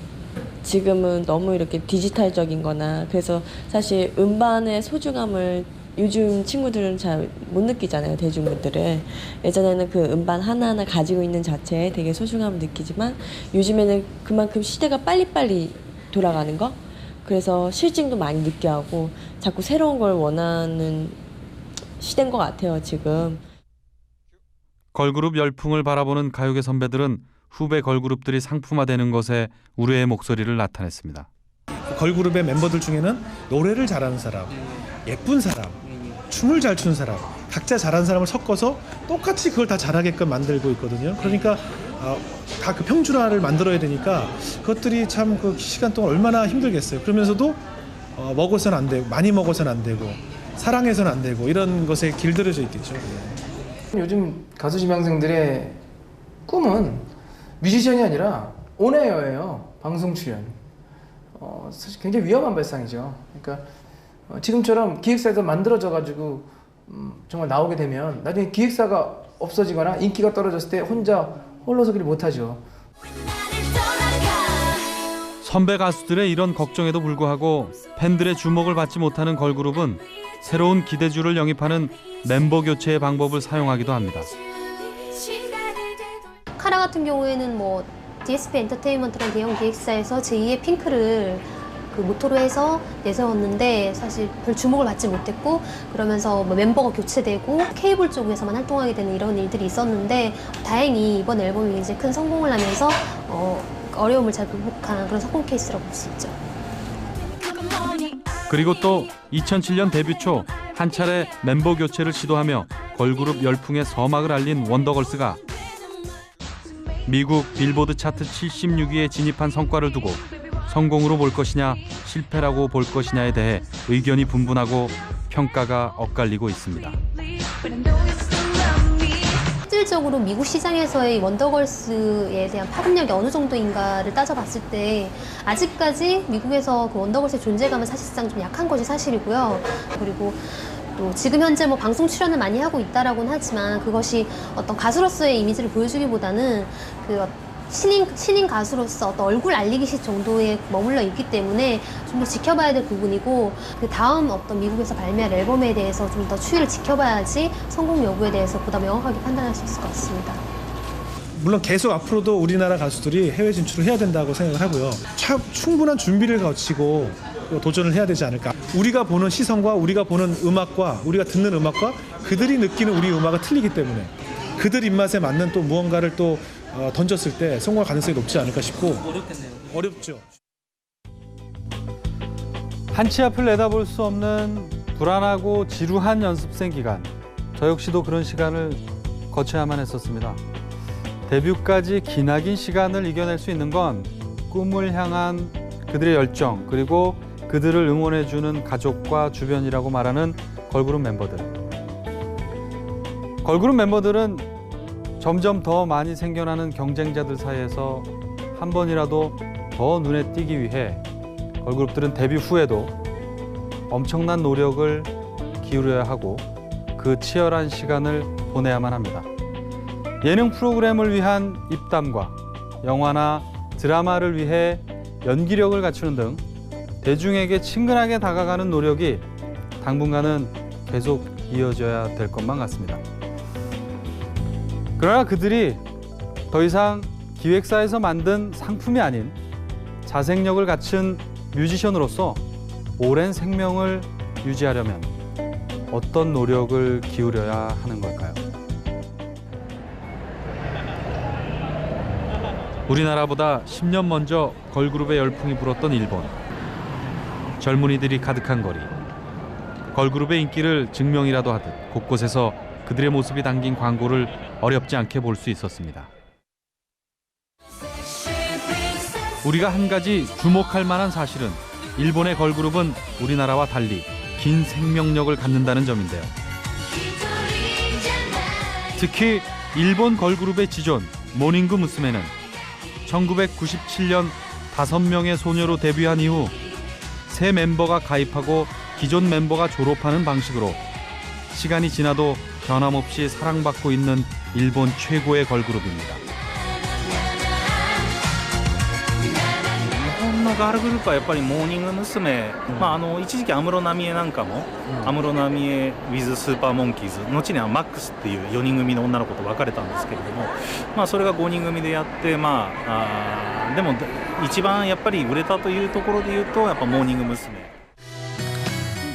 지금은 너무 이렇게 디지털적인 거나 그래서 사실 음반의 소중함을 요즘 친구들은 잘 못 느끼잖아요. 대중분들은. 예전에는 그 음반 하나하나 가지고 있는 자체에 되게 소중함을 느끼지만 요즘에는 그만큼 시대가 빨리빨리 돌아가는 거? 그래서 실증도 많이 느껴하고 자꾸 새로운 걸 원하는 시대인 것 같아요. 지금. 걸그룹 열풍을 바라보는 가요계 선배들은 후배 걸그룹들이 상품화되는 것에 우려의 목소리를 나타냈습니다. 걸그룹의 멤버들 중에는 노래를 잘하는 사람, 예쁜 사람, 춤을 잘 추는 사람, 각자 잘하는 사람을 섞어서 똑같이 그걸 다 잘하게끔 만들고 있거든요. 그러니까 다 그 평준화를 만들어야 되니까 그것들이 참 그 시간 동안 얼마나 힘들겠어요. 그러면서도 먹어서는 안 되고, 많이 먹어서는 안 되고, 사랑해서는 안 되고 이런 것에 길들여져 있겠죠. 요즘 가수 지망생들의 꿈은 뮤지션이 아니라 온에어예요. 방송 출연. 사실 굉장히 위험한 발상이죠. 그러니까 지금처럼 기획사에서 만들어져 가지고 정말 나오게 되면 나중에 기획사가 없어지거나 인기가 떨어졌을 때 혼자 홀로서기를 못하죠. 선배 가수들의 이런 걱정에도 불구하고 팬들의 주목을 받지 못하는 걸그룹은 새로운 기대주를 영입하는 멤버 교체의 방법을 사용하기도 합니다. 카라 같은 경우에는 뭐 DSP 엔터테인먼트라는 대형 기획사에서 제2의 핑크를 그 모토로 해서 내세웠는데 사실 별 주목을 받지 못했고 그러면서 뭐 멤버가 교체되고 케이블 쪽에서만 활동하게 되는 이런 일들이 있었는데 다행히 이번 앨범이 이제 큰 성공을 하면서 어려움을 잘 극복한 그런 성공 케이스라고 볼 수 있죠. 그리고 또 2007년 데뷔 초 한 차례 멤버 교체를 시도하며 걸그룹 열풍의 서막을 알린 원더걸스가 미국 빌보드 차트 76위에 진입한 성과를 두고 성공으로 볼 것이냐 실패라고 볼 것이냐에 대해 의견이 분분하고 평가가 엇갈리고 있습니다. 실질적으로 미국 시장에서의 원더걸스에 대한 파급력이 어느 정도인가를 따져봤을 때 아직까지 미국에서 그 원더걸스의 존재감은 사실상 좀 약한 것이 사실이고요. 그리고 또 지금 현재 뭐 방송 출연을 많이 하고 있다라고는 하지만 그것이 어떤 가수로서의 이미지를 보여주기보다는 그 신인 가수로서 어떤 얼굴 알리기식 정도에 머물러 있기 때문에 좀 더 지켜봐야 될 부분이고 그 다음 어떤 미국에서 발매할 앨범에 대해서 좀 더 추이를 지켜봐야지 성공 여부에 대해서 보다 명확하게 판단할 수 있을 것 같습니다. 물론 계속 앞으로도 우리나라 가수들이 해외 진출을 해야 된다고 생각을 하고요. 충분한 준비를 거치고 도전을 해야 되지 않을까. 우리가 보는 시선과 우리가 보는 음악과 우리가 듣는 음악과 그들이 느끼는 우리 음악은 틀리기 때문에 그들 입맛에 맞는 또 무언가를 또 던졌을 때 성공할 가능성이 높지 않을까 싶고. 어렵겠네요. 어렵죠. 한치 앞을 내다볼 수 없는 불안하고 지루한 연습생 기간. 저 역시도 그런 시간을 거쳐야만 했었습니다. 데뷔까지 기나긴 시간을 이겨낼 수 있는 건 꿈을 향한 그들의 열정 그리고 그들을 응원해주는 가족과 주변이라고 말하는 걸그룹 멤버들. 걸그룹 멤버들은 점점 더 많이 생겨나는 경쟁자들 사이에서 한 번이라도 더 눈에 띄기 위해 걸그룹들은 데뷔 후에도 엄청난 노력을 기울여야 하고 그 치열한 시간을 보내야만 합니다. 예능 프로그램을 위한 입담과 영화나 드라마를 위해 연기력을 갖추는 등 대중에게 친근하게 다가가는 노력이 당분간은 계속 이어져야 될 것만 같습니다. 그러나 그들이 더 이상 기획사에서 만든 상품이 아닌 자생력을 갖춘 뮤지션으로서 오랜 생명을 유지하려면 어떤 노력을 기울여야 하는 걸까요? 우리나라보다 10년 먼저 걸그룹의 열풍이 불었던 일본. 젊은이들이 가득한 거리. 걸그룹의 인기를 증명이라도 하듯 곳곳에서 그들의 모습이 담긴 광고를 어렵지 않게 볼 수 있었습니다. 우리가 한 가지 주목할 만한 사실은 일본의 걸그룹은 우리나라와 달리 긴 생명력을 갖는다는 점인데요. 특히 일본 걸그룹의 지존 모닝구 무스메는 1997년 5명의 소녀로 데뷔한 이후 새 멤버가 가입하고 기존 멤버가 졸업하는 방식으로 시간이 지나도 변함없이 사랑받고 있는 일본 최고의 걸그룹입니다. 日本のガールグループはやっぱりモーニング娘。一時期安室奈美恵なんかも、安室奈美恵 with スーパーモンキーズ、後にはマックスっていう4人組の女の子と別れたんですけれども、それが5人組でやって、でも一番やっぱり売れたというところで言うとやっぱモーニング娘。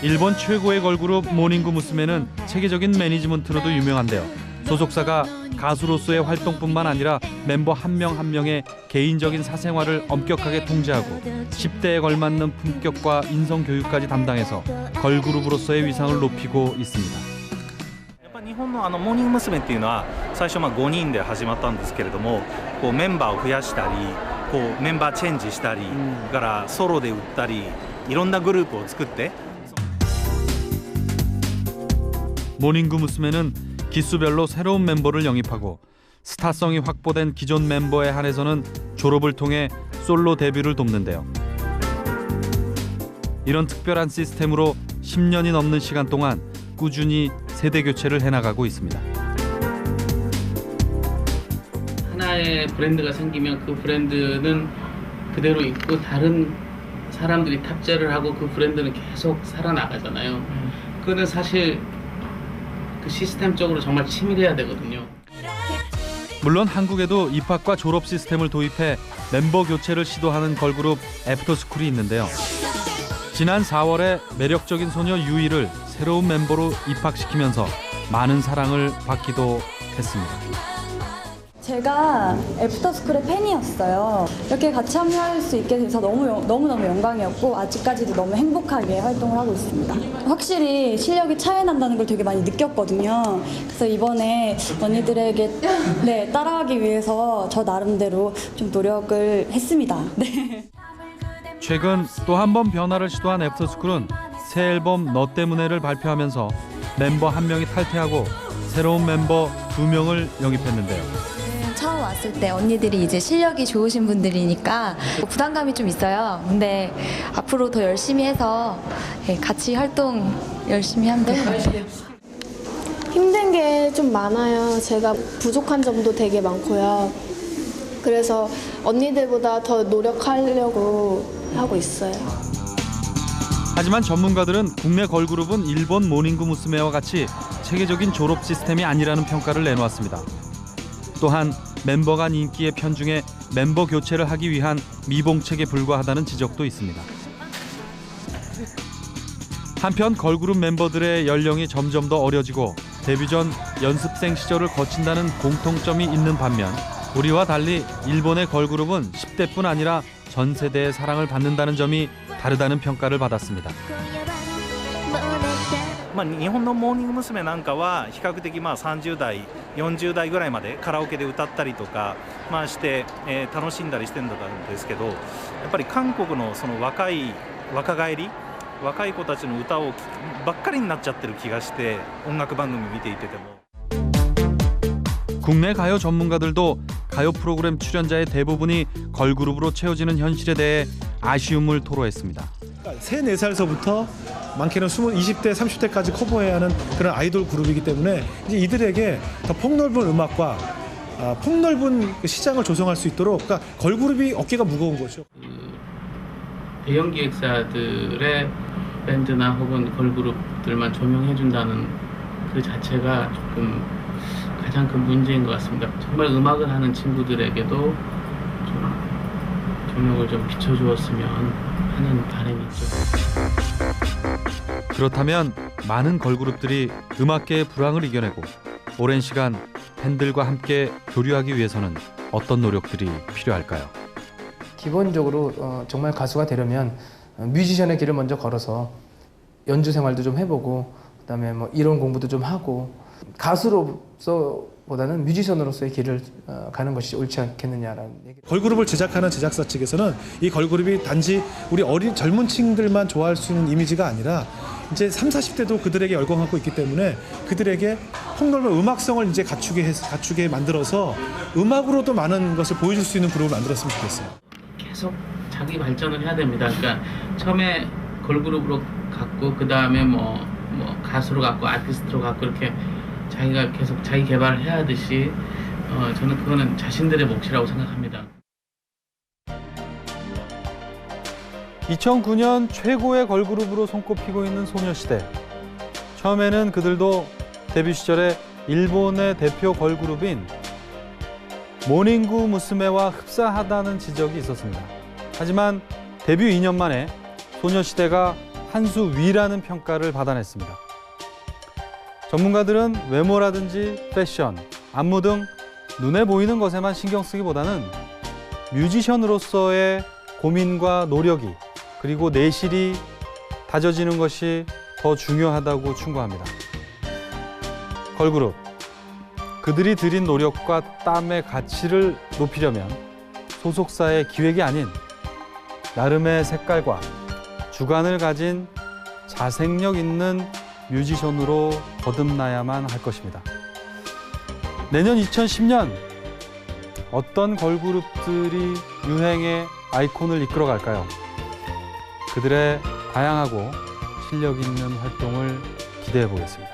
일본 최고의 걸그룹 모닝구 무스메는 체계적인 매니지먼트로도 유명한데요. 소속사가 가수로서의 활동뿐만 아니라 멤버 한 명 한 명의 개인적인 사생활을 엄격하게 통제하고 10대에 걸맞는 품격과 인성 교육까지 담당해서 걸그룹으로서의 위상을 높이고 있습니다. 日本のモーニング娘。っていうのは最初5人で始まったんですけれども、こうメンバーを増やしたり、こうメンバーチェンジしたり、からソロで売ったり、いろんなグループを作って。 모닝구 무스메는 기수별로 새로운 멤버를 영입하고 스타성이 확보된 기존 멤버에 한해서는 졸업을 통해 솔로 데뷔를 돕는데요. 이런 특별한 시스템으로 10년이 넘는 시간 동안 꾸준히 세대 교체를 해나가고 있습니다. 하나의 브랜드가 생기면 그 브랜드는 그대로 있고 다른 사람들이 탑재를 하고 그 브랜드는 계속 살아나가잖아요. 그거는 사실 그 시스템적으로 정말 치밀해야 되거든요. 물론 한국에도 입학과 졸업 시스템을 도입해 멤버 교체를 시도하는 걸그룹 애프터스쿨이 있는데요. 지난 4월에 매력적인 소녀 유이를 새로운 멤버로 입학시키면서 많은 사랑을 받기도 했습니다. 제가 애프터스쿨의 팬이었어요. 이렇게 같이 합류할 수 있게 돼서 너무너무 영광이었고 아직까지도 너무 행복하게 활동을 하고 있습니다. 확실히 실력이 차이 난다는 걸 되게 많이 느꼈거든요. 그래서 이번에 언니들에게 따라하기 위해서 저 나름대로 좀 노력을 했습니다. 네. 최근 또 한 번 변화를 시도한 애프터스쿨은 새 앨범 너 때문에를 발표하면서 멤버 1명이 탈퇴하고 새로운 멤버 2명을 영입했는데요. 처음 왔을 때 언니들이 이제 실력이 좋으신 분들이니까 부담감이 좀 있어요. 근데 앞으로 더 열심히 해서 같이 활동 열심히 하면 될 것 같아요. 힘든 게 좀 많아요. 제가 부족한 점도 되게 많고요. 그래서 언니들보다 더 노력하려고 하고 있어요. 하지만 전문가들은 국내 걸그룹은 일본 모닝구 무스메와 같이 체계적인 졸업 시스템이 아니라는 평가를 내놓았습니다. 또한 멤버 간 인기에 편중해 멤버 교체를 하기 위한 미봉책에 불과하다는 지적도 있습니다. 한편 걸그룹 멤버들의 연령이 점점 더 어려지고 데뷔 전 연습생 시절을 거친다는 공통점이 있는 반면 우리와 달리 일본의 걸그룹은 10대뿐 아니라 전 세대의 사랑을 받는다는 점이 다르다는 평가를 받았습니다. 日本のモーニング娘。なんかは比較的30代、40代ぐらいまでカラオケで歌ったりとかして、楽しんだりしてるんですけど、やっぱり韓国のその若返り、若い子たちの歌をばっかりになっちゃってる気がして音楽番組見ていても。 국내 가요 전문가들도 가요 프로그램 출연자의 대부분이 걸그룹으로 채워지는 현실에 대해 아쉬움을 토로했습니다. 3, 4살서부터 많게는 20대, 30대까지 커버해야 하는 그런 아이돌 그룹이기 때문에 이제 이들에게 더 폭넓은 음악과 폭넓은 시장을 조성할 수 있도록 그러니까 걸그룹이 어깨가 무거운 거죠. 대형 기획사들의 밴드나 혹은 걸그룹들만 조명해준다는 그 자체가 조금 가장 큰 문제인 것 같습니다. 정말 음악을 하는 친구들에게도 좀 조명을 좀 비춰주었으면 하는 바람이 있죠. 그렇다면 많은 걸그룹들이 음악계의 불황을 이겨내고 오랜 시간 팬들과 함께 교류하기 위해서는 어떤 노력들이 필요할까요? 기본적으로 정말 가수가 되려면 뮤지션의 길을 먼저 걸어서 연주 생활도 좀 해보고 그다음에 뭐 이론 공부도 좀 하고 가수로서보다는 뮤지션으로서의 길을 가는 것이 옳지 않겠느냐라는 얘기. 걸그룹을 제작하는 제작사 측에서는 이 걸그룹이 단지 우리 어린 젊은 층들만 좋아할 수 있는 이미지가 아니라 이제 30, 40대도 그들에게 열광하고 있기 때문에 그들에게 폭넓은 음악성을 이제 갖추게 만들어서 음악으로도 많은 것을 보여줄 수 있는 그룹을 만들었으면 좋겠어요. 계속 자기 발전을 해야 됩니다. 그러니까 처음에 걸그룹으로 갔고 그 다음에 뭐 가수로 갔고 아티스트로 갔고 이렇게 자기가 계속 자기 개발을 해야 하듯이 저는 그거는 자신들의 몫이라고 생각합니다. 2009년 최고의 걸그룹으로 손꼽히고 있는 소녀시대. 처음에는 그들도 데뷔 시절에 일본의 대표 걸그룹인 모닝구 무스메와 흡사하다는 지적이 있었습니다. 하지만 데뷔 2년 만에 소녀시대가 한 수 위라는 평가를 받아냈습니다. 전문가들은 외모라든지 패션, 안무 등 눈에 보이는 것에만 신경 쓰기보다는 뮤지션으로서의 고민과 노력이 그리고 내실이 다져지는 것이 더 중요하다고 충고합니다. 걸그룹, 그들이 들인 노력과 땀의 가치를 높이려면 소속사의 기획이 아닌 나름의 색깔과 주관을 가진 자생력 있는 뮤지션으로 거듭나야만 할 것입니다. 내년 2010년 어떤 걸그룹들이 유행의 아이콘을 이끌어갈까요? 그들의 다양하고 실력 있는 활동을 기대해 보겠습니다.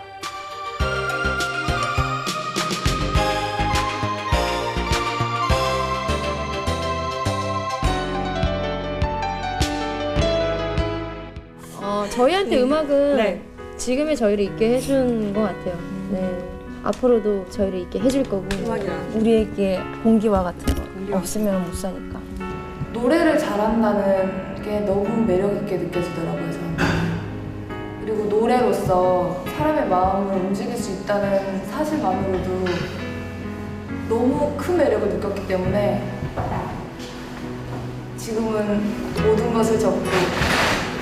저희한테 음악은 지금의 저희를 있게 해준 것 같아요. 네. 앞으로도 저희를 있게 해줄 거고 우리에게 공기와 같은 거 없으면 못 사니까. 노래를 잘한다는 게 너무 매력 있게 느껴지더라고요, 저는. 그리고 노래로서 사람의 마음을 움직일 수 있다는 사실만으로도 너무 큰 매력을 느꼈기 때문에 지금은 모든 것을 접고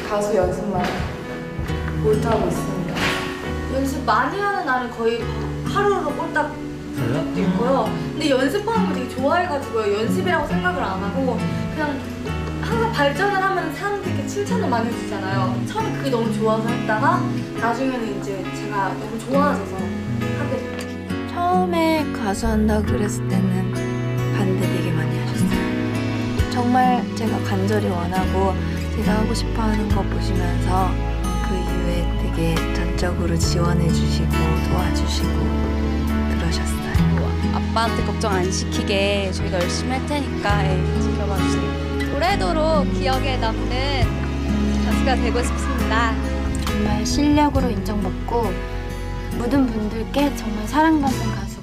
가수 연습만 몰두하고 있습니다. 연습 많이 하는 날은 거의 하루로 꼴딱 푼 적도 있고요. 근데 연습하는 거 되게 좋아해가지고요. 연습이라고 생각을 안 하고 그냥 항상 발전을 하면 사람들께 칭찬을 많이 해주잖아요. 처음에 그게 너무 좋아서 했다가 나중에는 이제 제가 너무 좋아져서 하게 됐어요. 처음에 가수 한다고 그랬을 때는 반대 되게 많이 하셨어요. 정말 제가 간절히 원하고 제가 하고 싶어 하는 거 보시면서 그 이후에 되게 전적으로 지원해 주시고 도와주시고 그러셨어요. 아빠한테 걱정 안 시키게 저희가 열심히 할 테니까 지켜봐 주세요. 오래도록 기억에 남는 가수가 되고 싶습니다. 정말 실력으로 인정받고 모든 분들께 정말 사랑받는 가수